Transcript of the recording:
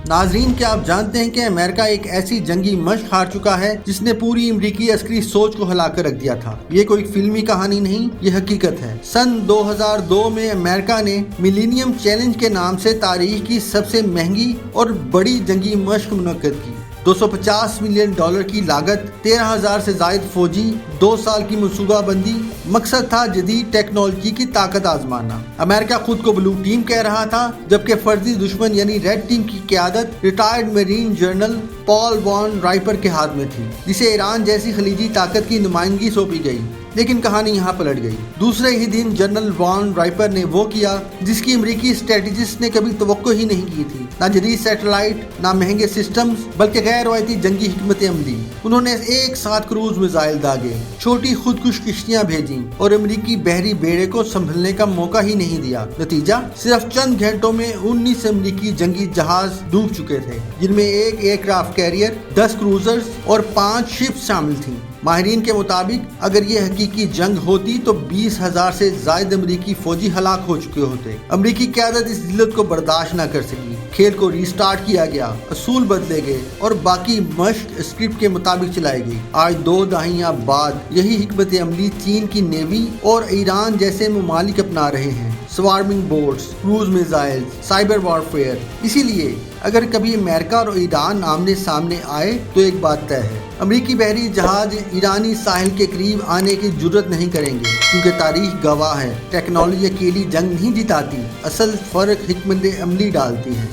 ناظرین، کیا آپ جانتے ہیں کہ امریکہ ایک ایسی جنگی مشق ہار چکا ہے جس نے پوری امریکی عسکری سوچ کو ہلا کر رکھ دیا تھا؟ یہ کوئی فلمی کہانی نہیں، یہ حقیقت ہے۔ سن 2002 میں امریکہ نے ملینیم چیلنج کے نام سے تاریخ کی سب سے مہنگی اور بڑی جنگی مشق منعقد کی۔ $250 ملین کی لاگت، 13,000 سے زائد فوجی، 2 سال کی منصوبہ بندی، مقصد تھا جدید ٹیکنالوجی کی طاقت آزمانا۔ امریکہ خود کو بلو ٹیم کہہ رہا تھا، جبکہ فرضی دشمن یعنی ریڈ ٹیم کی قیادت ریٹائرڈ میرین جنرل پال وان رائپر کے ہاتھ میں تھی، جسے ایران جیسی خلیجی طاقت کی نمائندگی سونپی گئی۔ لیکن کہانی یہاں پلٹ گئی۔ دوسرے ہی دن جنرل وان رائپر نے وہ کیا جس کی امریکی اسٹریٹجسٹ نے کبھی توقع ہی نہیں کی تھی، نہ جدید سیٹلائٹ، نہ مہنگے سسٹمز، بلکہ غیر روایتی جنگی حکمت عملی۔ انہوں نے ایک ساتھ کروز میزائل داغے، چھوٹی خودکش کشتیاں بھیجیں اور امریکی بحری بیڑے کو سنبھلنے کا موقع ہی نہیں دیا۔ نتیجہ، صرف چند گھنٹوں میں 19 امریکی جنگی جہاز ڈوب چکے تھے، جن میں ایک ایئر کرافٹ کیریئر، 10 کروزرز اور 5 شپس شامل تھیں۔ ماہرین کے مطابق اگر یہ حقیقی جنگ ہوتی تو 20,000 سے زائد امریکی فوجی ہلاک ہو چکے ہوتے۔ امریکی قیادت اس ذلت کو برداشت نہ کر سکی۔ کھیل کو ری سٹارٹ کیا گیا، اصول بدلے گئے اور باقی مشق اسکرپٹ کے مطابق چلائی گئی۔ آج 2 دہائیاں بعد یہی حکمت عملی چین کی نیوی اور ایران جیسے ممالک اپنا رہے ہیں۔ Swarming boats, cruise missile, cyber warfare. اسی لیے اگر کبھی امریکہ اور ایران آمنے سامنے آئے تو ایک بات طے ہے، امریکی بحری جہاز ایرانی ساحل کے قریب آنے کی جرت نہیں کریں گے، کیونکہ تاریخ گواہ ہے ٹیکنالوجی اکیلی جنگ نہیں جتاتی، اصل فرق حکمت عملی ڈالتی ہے۔